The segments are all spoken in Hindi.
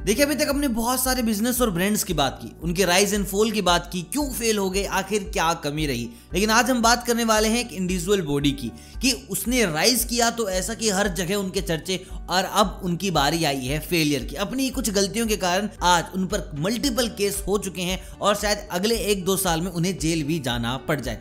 देखिए, अभी तक हमने बहुत सारे बिजनेस और ब्रांड्स की बात की, उनके राइज एंड फॉल की बात की, क्यों फेल हो गए, आखिर क्या कमी रही। लेकिन आज हम बात करने वाले हैं एक इंडिविजुअल बॉडी की, कि उसने राइज किया तो ऐसा कि हर जगह उनके चर्चे, और अब उनकी बारी आई है फेलियर की। अपनी कुछ गलतियों के कारण आज उन पर मल्टीपल केस हो चुके हैं और शायद अगले 1-2 साल में उन्हें जेल भी जाना पड़ जाए।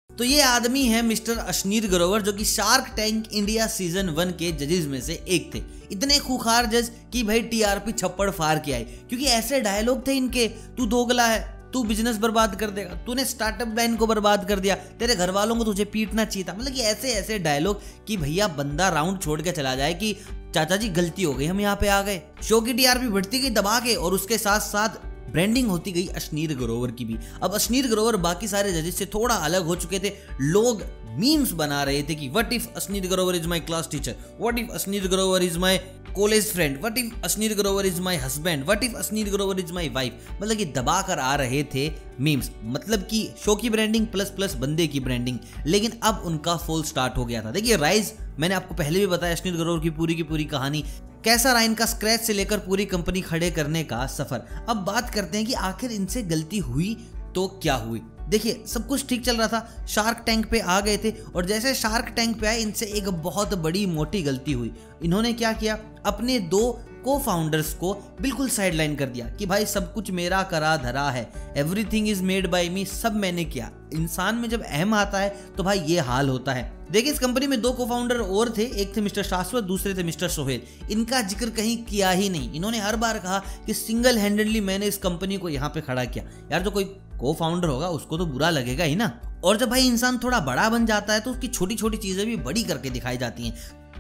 तो ये आदमी है मिस्टर अश्नीर ग्रोवर, जो कि शार्क टैंक इंडिया सीजन 1 के जजेस में से एक थे। इतने खूंखार जज कि भाई टीआरपी छप्पड़ फाड़ के आए, क्योंकि ऐसे डायलॉग थे इनके, तू दोगला है, तू बिजनेस बर्बाद कर देगा, तूने स्टार्टअप लाइन को बर्बाद कर दिया, तेरे घर वालों को तुझे पीटना चाहिए था। मतलब कि ऐसे ऐसे डायलॉग कि भैया बंदा राउंड छोड़ के चला जाए कि चाचा जी गलती हो गई, हम यहाँ पे आ गए। शो की टीआरपी बढ़ती गई दबा के, और उसके साथ साथ ब्रांडिंग होती गई अश्नीर ग्रोवर की भी। अब अश्नीर ग्रोवर बाकी सारे जजेस से थोड़ा अलग हो चुके थे। लोग मीम्स बना रहे थे कि what if Ashneer Grover is my class teacher, what if Ashneer Grover is my college friend, what if Ashneer Grover is my husband, what if Ashneer Grover is my wife. मतलब कि दबा कर आ रहे थे मीम्स, मतलब कि शो की ब्रांडिंग प्लस प्लस बंदे की ब्रांडिंग। लेकिन अब उनका फॉल स्टार्ट हो गया था। देखिए, राइज मैंने आपको पहले भी बताया, अश्नीर ग्रोवर की पूरी कहानी कैसा रहा, इनका स्क्रैच से लेकर पूरी कंपनी खड़े करने का सफर। अब बात करते हैं कि आखिर इनसे गलती हुई तो क्या हुई। देखिए, सब कुछ ठीक चल रहा था, शार्क टैंक पे आ गए थे, और जैसे शार्क टैंक पे आए, इनसे एक बहुत बड़ी मोटी गलती हुई। इन्होंने क्या किया, अपने 2 को फाउंडर्स को बिल्कुल साइडलाइन कर दिया कि भाई सब कुछ मेरा करा धरा है, एवरीथिंग इज मेड बाय मी, सब मैंने किया। इंसान में जब अहम आता है तो भाई ये हाल होता है। देखिए, इस कंपनी में 2 को फाउंडर और थे, एक थे मिस्टर शाश्वत, दूसरे थे मिस्टर सोहेल। इनका जिक्र कहीं किया ही नहीं। इन्होंने हर बार कहा कि सिंगल हैंडेडली मैंने इस कंपनी को यहाँ पे खड़ा किया। यार, जो कोई को फाउंडर होगा उसको तो बुरा लगेगा ही ना। और जब भाई इंसान थोड़ा बड़ा बन जाता है तो उसकी छोटी छोटी चीजें भी बड़ी करके दिखाई जाती हैं।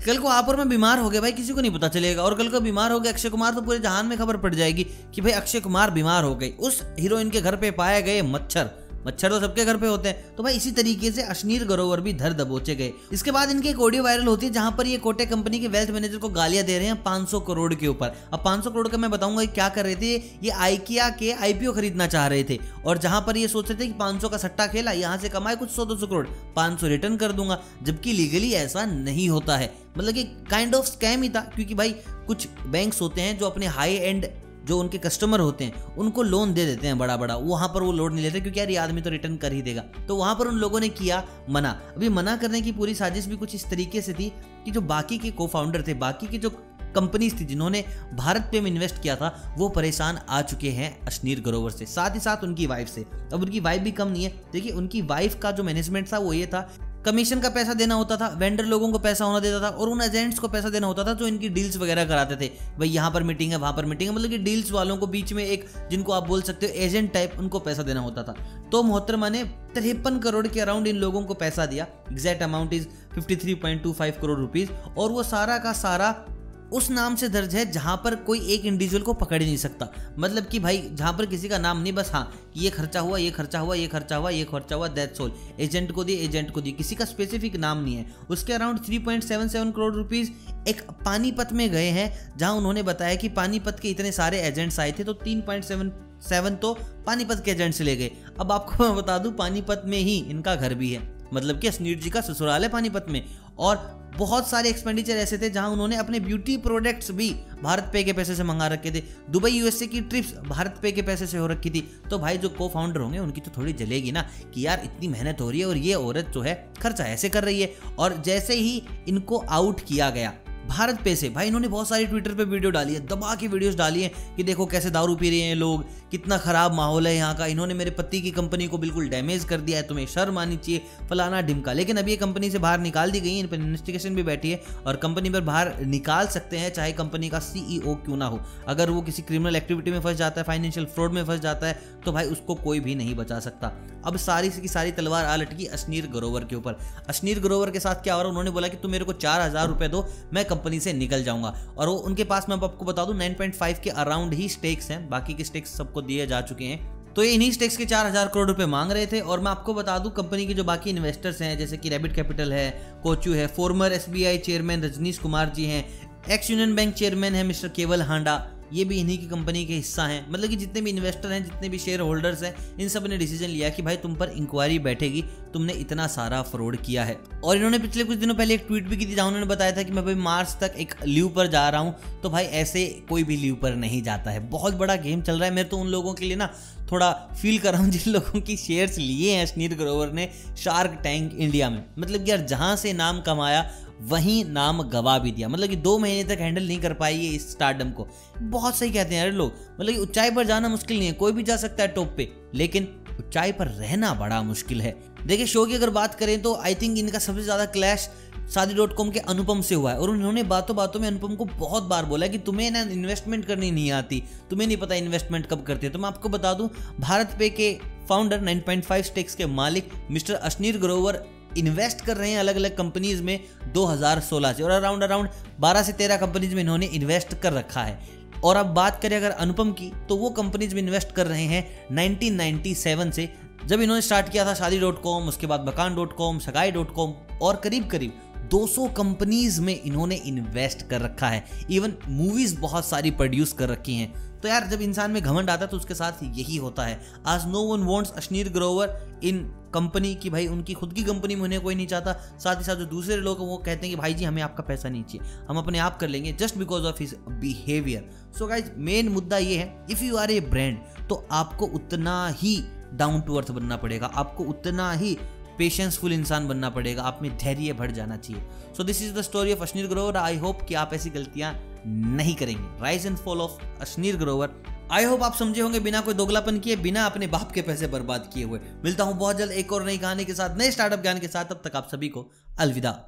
कल को आप और मैं बीमार हो गए, भाई किसी को नहीं पता चलेगा, और कल को बीमार हो गए अक्षय कुमार तो पूरे जहान में खबर पड़ जाएगी कि भाई अक्षय कुमार बीमार हो गए। उस हीरोइन के घर पे पाए गए मच्छर तो सबके घर पे होते हैं। तो भाई इसी तरीके से अश्नीर ग्रोवर भी धर दबोचे गए। इसके बाद इनकी एक ऑडियो वायरल होती है जहां पर ये कोटे कंपनी के वेल्थ मैनेजर को गालियां दे रहे हैं 500 करोड़ के ऊपर। अब 500 करोड़ का मैं बताऊंगा क्या कर रहे थे। ये आइकिया के आईपीओ खरीदना चाह रहे थे, और जहां पर ये सोच रहे थे कि 500 का सट्टा खेला, यहां से कमाए कुछ 100-200 करोड़, 500 रिटर्न कर दूंगा, जबकि लीगली ऐसा नहीं होता है। मतलब कि काइंड ऑफ स्कैम ही था, क्योंकि भाई कुछ बैंक्स होते हैं जो अपने हाई एंड जो उनके कस्टमर होते हैं उनको लोन दे देते हैं बड़ा, वहां पर वो लोन नहीं लेते, क्योंकि यार ये आदमी तो रिटर्न कर ही देगा। तो वहां पर उन लोगों ने किया मना। अभी मना करने की पूरी साजिश भी कुछ इस तरीके से थी कि जो बाकी के को फाउंडर थे, बाकी की जो कंपनीज थी जिन्होंने भारत पे में इन्वेस्ट किया था, वो परेशान आ चुके हैं अश्नीर ग्रोवर से, साथ ही साथ उनकी वाइफ से। अब उनकी वाइफ भी कम नहीं है। देखिए, उनकी वाइफ का जो मैनेजमेंट था वो ये था, कमीशन का पैसा देना होता था, वेंडर लोगों को पैसा होना देता था, और उन एजेंट्स को पैसा देना होता था जो इनकी डील्स वगैरह कराते थे। भाई यहाँ पर मीटिंग है, वहां पर मीटिंग है, मतलब कि डील्स वालों को बीच में एक, जिनको आप बोल सकते हो एजेंट टाइप, उनको पैसा देना होता था। तो मोहतरमा ने 53 करोड़ के अराउंड इन लोगों को पैसा दिया। Exact amount is 53.25 crore rupees, और वो सारा का सारा उस नाम से दर्ज है जहां पर कोई एक इंडिविजुअल को पकड़ ही नहीं सकता। मतलब कि भाई जहां पर किसी का नाम नहीं, बस हाँ कि ये खर्चा हुआ, ये खर्चा हुआ, ये खर्चा हुआ, ये खर्चा हुआ, दैट्स ऑल। एजेंट को दिए, किसी का स्पेसिफिक नाम नहीं है। उसके अराउंड 3.77 करोड़ रुपीज एक पानीपत में गए हैं, जहां उन्होंने बताया कि पानीपत के इतने सारे एजेंट्स आए थे, तो 3.77 तो पानीपत के एजेंट से ले गए। अब आपको मैं बता दूं, पानीपत में ही इनका घर भी है, मतलब कि अश्नीर जी का ससुराल है पानीपत में। और बहुत सारे एक्सपेंडिचर ऐसे थे जहां उन्होंने अपने ब्यूटी प्रोडक्ट्स भी भारत पे के पैसे से मंगा रखे थे। दुबई यूएसए की ट्रिप्स भारत पे के पैसे से हो रखी थी। तो भाई जो को फाउंडर होंगे उनकी तो थोड़ी जलेगी ना कि यार इतनी मेहनत हो रही है और ये औरत जो है खर्चा ऐसे कर रही है। और जैसे ही इनको आउट किया गया भारत पे से, भाई इन्होंने बहुत सारी ट्विटर पे वीडियो डाली है, दबा के वीडियोस डाली हैं कि देखो कैसे दारू पी रहे हैं लोग, कितना खराब माहौल है यहाँ का, इन्होंने मेरे पति की कंपनी को बिल्कुल डैमेज कर दिया है, तुम्हें शर्म आनी चाहिए, फलाना ढिमका। लेकिन अभी ये कंपनी से बाहर निकाल दी गई है, इन पर इन्वेस्टिगेशन भी बैठी है और कंपनी पर बाहर निकाल सकते हैं, चाहे कंपनी का सीईओ क्यों ना हो। अगर वो किसी क्रिमिनल एक्टिविटी में फंस जाता है, फाइनेंशियल फ्रॉड में फंस जाता है, तो भाई उसको कोई भी नहीं बचा सकता। अब सारी की सारी तलवार आ लटकी अश्नीर ग्रोवर के ऊपर। अश्नीर ग्रोवर के साथ क्या हो रहा है, उन्होंने बोला कि तुम मेरे को 4000 रुपए दो, मैं कंपनी से निकल जाऊंगा। और वो उनके पास, मैं आपको बता दूं, 9.5 के अराउंड ही स्टेक्स हैं, बाकी के स्टेक्स सबको दिए जा चुके हैं। तो ये इन्हीं स्टेक्स के 4000 करोड़ रुपए मांग रहे थे। और मैं आपको बता दूं, कंपनी के जो बाकी इन्वेस्टर्स हैं, जैसे कि रैबिट कैपिटल है, कोचू है, former SBI chairman Rajnish Kumar ji हैं, एक्स यूनियन बैंक चेयरमैन है मिस्टर केवल हांडा, ये भी इन्हीं की कंपनी के हिस्सा हैं। मतलब कि जितने भी इन्वेस्टर हैं, जितने भी शेयर होल्डर्स हैं, इन सब ने डिसीजन लिया कि भाई तुम पर इंक्वायरी बैठेगी, तुमने इतना सारा फ्रॉड किया है। और इन्होंने पिछले कुछ दिनों पहले एक ट्वीट भी की थी जहां उन्होंने बताया था कि मैं भाई मार्च तक एक लीव पर जा रहा हूं। तो भाई ऐसे कोई भी लीव पर नहीं जाता है, बहुत बड़ा गेम चल रहा है। मैं तो उन लोगों के लिए ना थोड़ा फील कर रहा हूँ जिन लोगों की शेयर्स लिए हैं अश्नीर ग्रोवर ने शार्क टैंक इंडिया में। मतलब कि यार जहां से नाम कमाया वहीं नाम गवा भी दिया। मतलब कि 2 महीने तक हैंडल नहीं कर पाई है इस स्टारडम को। बहुत सही कहते हैं यार लोग, मतलब कि ऊंचाई पर जाना मुश्किल नहीं है, कोई भी जा सकता है टॉप पे, लेकिन ऊंचाई पर रहना बड़ा मुश्किल है। देखिए शो की अगर बात करें तो आई थिंक इनका सबसे ज्यादा क्लैश शादी.com के अनुपम से हुआ है। और उन्होंने बातों बातों में अनुपम को बहुत बार बोला कि तुम्हें ना इन्वेस्टमेंट करनी नहीं आती, तुम्हें नहीं पता इन्वेस्टमेंट कब करते हो। तो मैं आपको बता दूं, भारत पे के फाउंडर 9.5 स्टेक्स के मालिक मिस्टर अश्नीर ग्रोवर इन्वेस्ट कर रहे हैं अलग अलग कंपनीज में 2016 से, और अराउंड 12 से 13 कंपनीज में इन्होंने इन्वेस्ट कर रखा है। और अब बात करें अगर अनुपम की, तो वो कंपनीज में इन्वेस्ट कर रहे हैं 1997 से, जब इन्होंने स्टार्ट किया था शादी.com, उसके बाद मकान.com, सगाई.com, और करीब करीब 200 कंपनीज में इन्होंने इन्वेस्ट कर रखा है। इवन मूवीज बहुत सारी प्रोड्यूस कर रखी हैं। तो यार जब इंसान में घमंड आता है तो उसके साथ यही होता है। आज no one wants Ashneer Grover in company की, भाई उनकी खुद की कंपनी में उन्हें कोई नहीं चाहता। साथ ही साथ जो दूसरे लोग हैं वो कहते हैं कि भाई जी हमें आपका पैसा नहीं चाहिए, हम अपने आप कर लेंगे, just because of his behaviour. So guys main मुद्दा ये है, if you are a brand तो आपको उतना ही डाउन टू अर्थ बनना पड़ेगा, आपको उतना ही पेशेंसफुल इंसान बनना पड़ेगा, आप में धैर्य बढ़ जाना चाहिए। So this is the story of Ashneer Grover. I hope कि आप ऐसी गलतियां नहीं करेंगे। Rise and fall of Ashneer Grover. I hope आप समझे होंगे, बिना कोई दोगलापन किए, बिना अपने बाप के पैसे बर्बाद किए हुए। मिलता हूं बहुत जल्द एक और नई कहानी के साथ, नए स्टार्टअप ज्ञान के साथ। तब तक आप सभी को अलविदा।